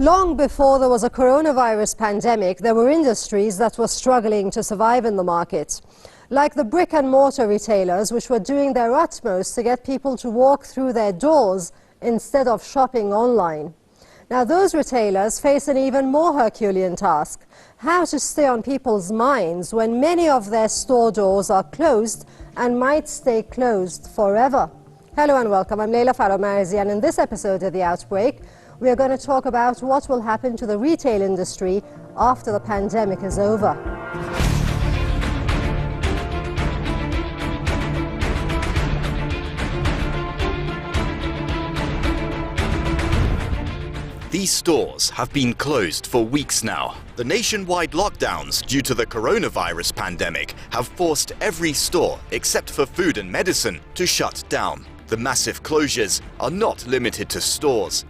Long before there was a coronavirus pandemic, there were industries that were struggling to survive in the market. Like the brick and mortar retailers, which were doing their utmost to get people to walk through their doors instead of shopping online. Now those retailers face an even more Herculean task: how to stay on people's minds when many of their store doors are closed and might stay closed forever. Hello and welcome, I'm Leila Faromarizi, and in this episode of The Outbreak, we are going to talk about what will happen to the retail industry after the pandemic is over. These stores have been closed for weeks now. The nationwide lockdowns due to the coronavirus pandemic have forced every store, except for food and medicine, to shut down. The massive closures are not limited to stores.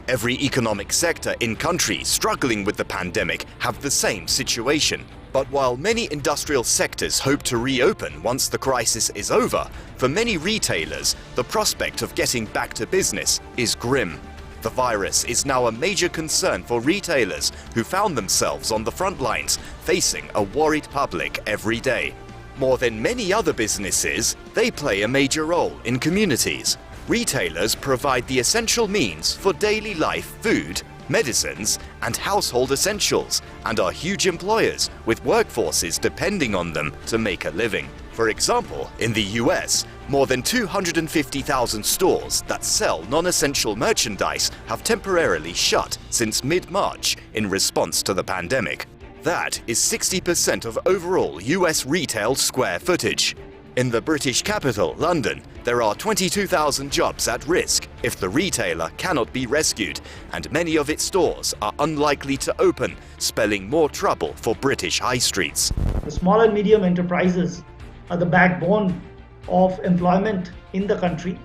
Every economic sector in countries struggling with the pandemic have the same situation. But while many industrial sectors hope to reopen once the crisis is over, for many retailers, the prospect of getting back to business is grim. The virus is now a major concern for retailers who found themselves on the front lines, facing a worried public every day. More than many other businesses, they play a major role in communities. Retailers provide the essential means for daily life food, medicines, and household essentials, and are huge employers with workforces depending on them to make a living. For example, in the US, more than 250,000 stores that sell non-essential merchandise have temporarily shut since mid-March in response to the pandemic. That is 60% of overall US retail square footage. In the British capital, London, there are 22,000 jobs at risk if the retailer cannot be rescued, and many of its stores are unlikely to open, spelling more trouble for British high streets. The small and medium enterprises are the backbone of employment in the country.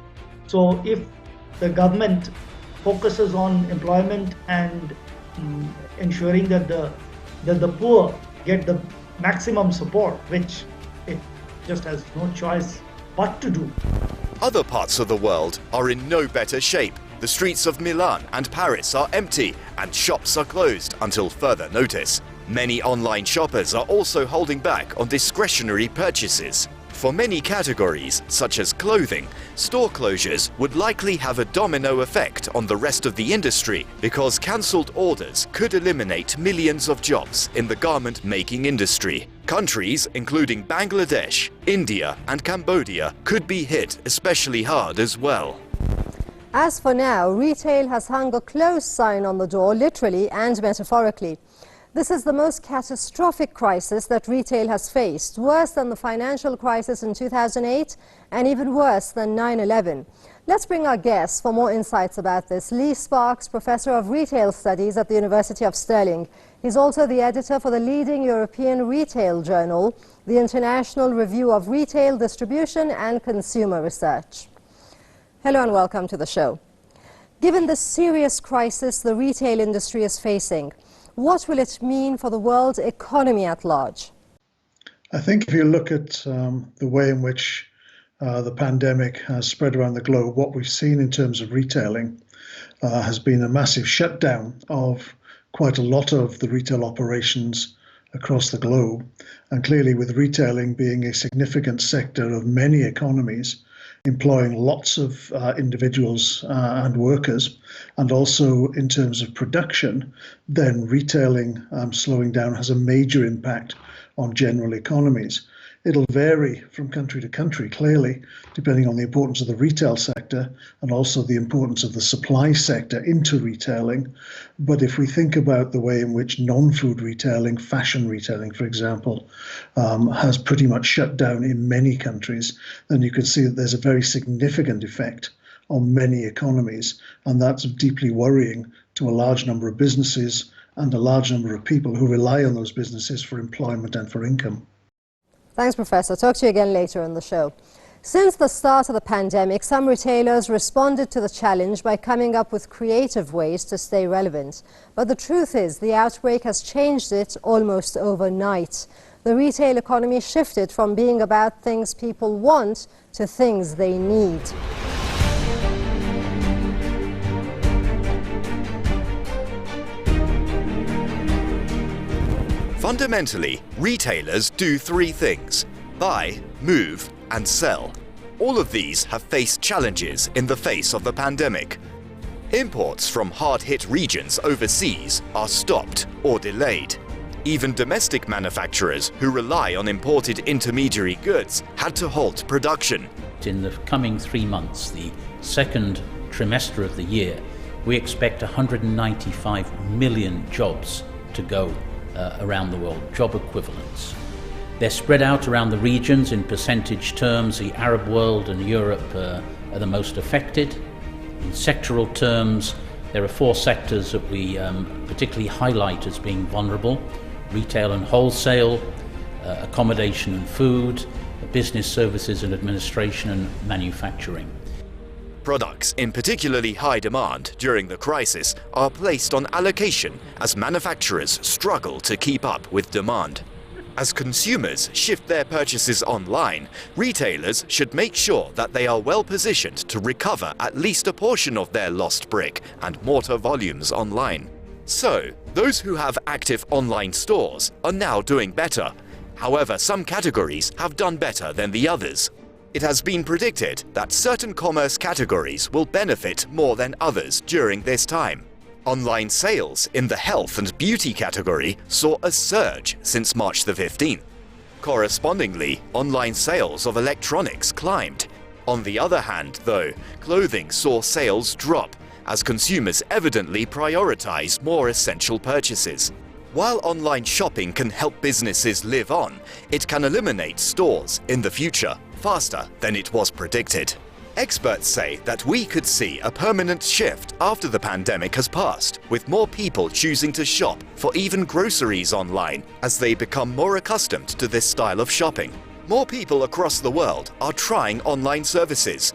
So if the government focuses on employment and ensuring that the poor get the maximum support, which it just has no choice but to do. Other parts of the world are in no better shape. The streets of Milan and Paris are empty, and shops are closed until further notice. Many online shoppers are also holding back on discretionary purchases. For many categories, such as clothing, store closures would likely have a domino effect on the rest of the industry because cancelled orders could eliminate millions of jobs in the garment-making industry. Countries including Bangladesh, India, and Cambodia could be hit especially hard as well. As for now, retail has hung a closed sign on the door, literally and metaphorically. This is the most catastrophic crisis that retail has faced, worse than the financial crisis in 2008 and even worse than 9/11. Let's bring our guests for more insights about this. Lee Sparks, Professor of Retail Studies at the University of Stirling. He's also the editor for the leading European retail journal, the International Review of Retail Distribution and Consumer Research. Hello and welcome to the show. Given the serious crisis the retail industry is facing, what will it mean for the world economy at large? I think if you look at the way in which the pandemic has spread around the globe, what we've seen in terms of retailing has been a massive shutdown of quite a lot of the retail operations across the globe. And clearly, with retailing being a significant sector of many economies, employing lots of individuals and workers, and also in terms of production, then retailing slowing down has a major impact on general economies. It'll vary from country to country, clearly, depending on the importance of the retail sector and also the importance of the supply sector into retailing. But if we think about the way in which non-food retailing, fashion retailing, for example, has pretty much shut down in many countries, then you can see that there's a very significant effect on many economies, and that's deeply worrying to a large number of businesses and a large number of people who rely on those businesses for employment and for income. Thanks, Professor. Talk to you again later in the show. Since the start of the pandemic, some retailers responded to the challenge by coming up with creative ways to stay relevant. But the truth is, the outbreak has changed it almost overnight. The retail economy shifted from being about things people want to things they need. Fundamentally, retailers do three things: buy, move, and sell. All of these have faced challenges in the face of the pandemic. Imports from hard-hit regions overseas are stopped or delayed. Even domestic manufacturers who rely on imported intermediary goods had to halt production. In the coming 3 months, the second trimester of the year, we expect 195 million jobs to go around the world, job equivalents. They're spread out around the regions in percentage terms. The Arab world and Europe are the most affected. In sectoral terms, there are 4 sectors that we particularly highlight as being vulnerable: retail and wholesale, accommodation and food, business services and administration, and manufacturing. Products in particularly high demand during the crisis are placed on allocation as manufacturers struggle to keep up with demand. As consumers shift their purchases online, retailers should make sure that they are well positioned to recover at least a portion of their lost brick and mortar volumes online. So, those who have active online stores are now doing better. However, some categories have done better than the others. It has been predicted that certain commerce categories will benefit more than others during this time. Online sales in the health and beauty category saw a surge since March the 15th. Correspondingly, online sales of electronics climbed. On the other hand, though, clothing saw sales drop as consumers evidently prioritize more essential purchases. While online shopping can help businesses live on, it can eliminate stores in the future faster than it was predicted. Experts say that we could see a permanent shift after the pandemic has passed, with more people choosing to shop for even groceries online as they become more accustomed to this style of shopping. More people across the world are trying online services.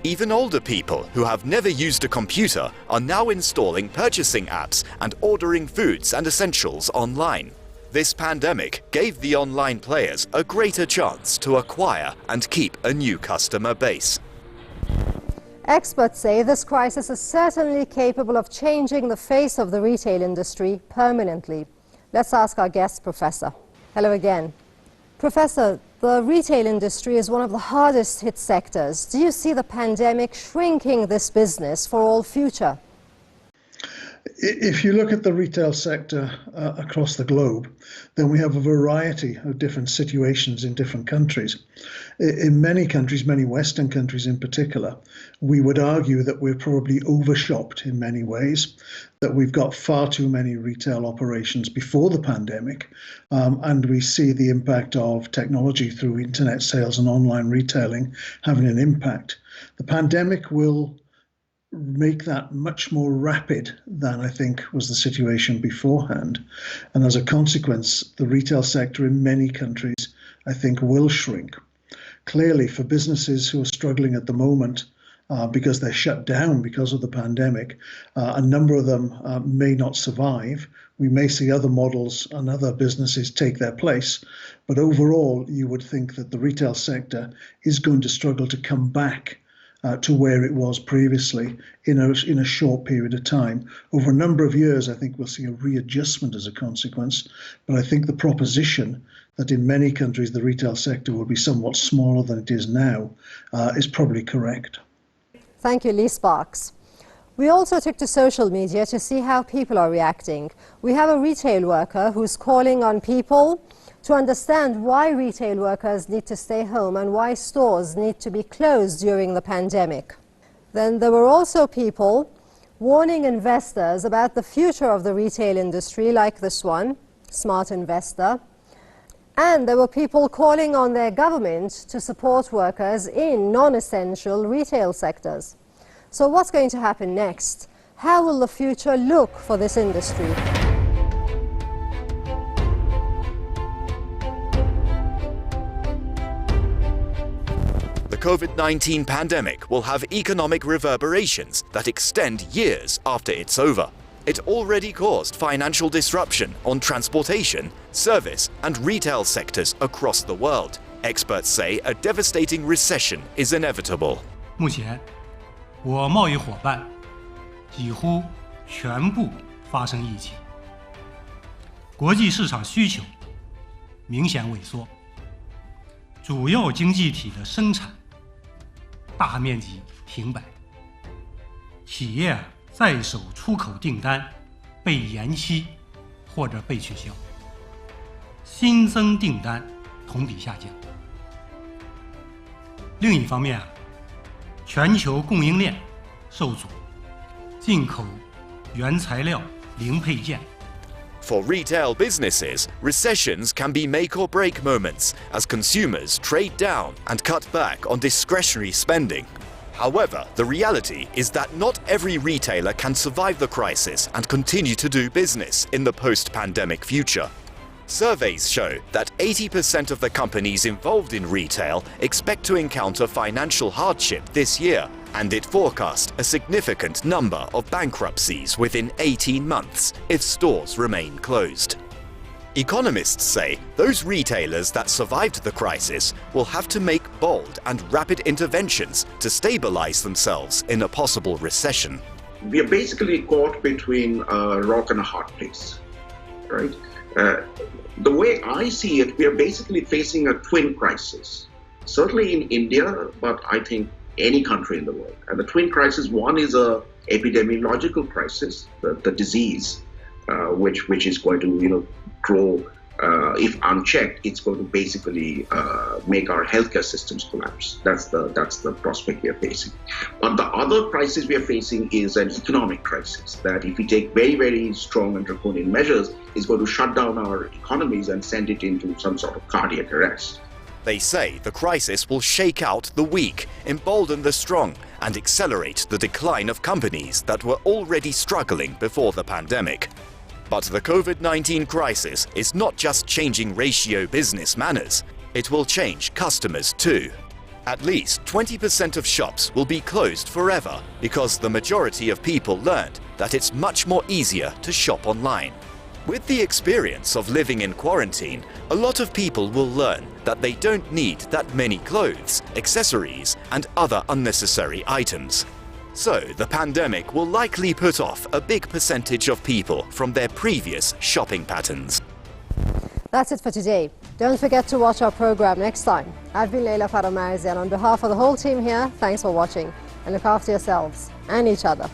Even older people who have never used a computer are now installing purchasing apps and ordering foods and essentials online. This pandemic gave the online players a greater chance to acquire and keep a new customer base. Experts say this crisis is certainly capable of changing the face of the retail industry permanently. Let's ask our guest, Professor. Hello again. Professor, the retail industry is one of the hardest hit sectors. Do you see the pandemic shrinking this business for all future? If you look at the retail sector across the globe, then we have a variety of different situations in different countries. In many countries, many Western countries in particular, we would argue that we're probably overshopped in many ways, that we've got far too many retail operations before the pandemic, and we see the impact of technology through internet sales and online retailing having an impact. The pandemic will make that much more rapid than I think was the situation beforehand. And as a consequence, the retail sector in many countries, I think, will shrink. Clearly, for businesses who are struggling at the moment because they're shut down because of the pandemic, a number of them may not survive. We may see other models and other businesses take their place. But overall, you would think that the retail sector is going to struggle to come back to where it was previously in a short period of time. Over a number of years, I think we'll see a readjustment as a consequence. But I think the proposition that in many countries the retail sector will be somewhat smaller than it is now is probably correct. Thank you, Lee Sparks. We also took to social media to see how people are reacting. We have a retail worker who's calling on people to understand why retail workers need to stay home and why stores need to be closed during the pandemic. Then there were also people warning investors about the future of the retail industry, like this one, Smart Investor. And there were people calling on their government to support workers in non-essential retail sectors. So what's going to happen next? How will the future look for this industry? The COVID-19 pandemic will have economic reverberations that extend years after it's over. It already caused financial disruption on transportation, service, and retail sectors across the world. Experts say a devastating recession is inevitable. 目前，我贸易伙伴几乎全部发生疫情。国际市场需求明显萎缩，主要经济体的生产大面积停摆，企业在手出口订单被延期或者被取消，新增订单同比下降。另一方面全球供应链受阻，进口原材料零配件。For retail businesses, recessions can be make or break moments as consumers trade down and cut back on discretionary spending. However, the reality is that not every retailer can survive the crisis and continue to do business in the post-pandemic future. Surveys show that 80% of the companies involved in retail expect to encounter financial hardship this year, and it forecast a significant number of bankruptcies within 18 months if stores remain closed. Economists say those retailers that survived the crisis will have to make bold and rapid interventions to stabilize themselves in a possible recession. We are basically caught between a rock and a hard place, right? The way I see it, we are basically facing a twin crisis. Certainly in India, but I think any country in the world. And the twin crisis, one is a epidemiological crisis, the disease, which is going to, grow. If unchecked, it's going to basically make our healthcare systems collapse. That's the prospect we are facing. But the other crisis we are facing is an economic crisis that if we take very, very strong and draconian measures, is going to shut down our economies and send it into some sort of cardiac arrest. They say the crisis will shake out the weak, embolden the strong, and accelerate the decline of companies that were already struggling before the pandemic. But the COVID-19 crisis is not just changing ratio business manners, it will change customers too. At least 20% of shops will be closed forever because the majority of people learned that it's much more easier to shop online. With the experience of living in quarantine, a lot of people will learn that they don't need that many clothes, accessories, and other unnecessary items. So the pandemic will likely put off a big percentage of people from their previous shopping patterns. That's it for today. Don't forget to watch our program next time. I've been Leila Faramarizian. On behalf of the whole team here, thanks for watching and look after yourselves and each other.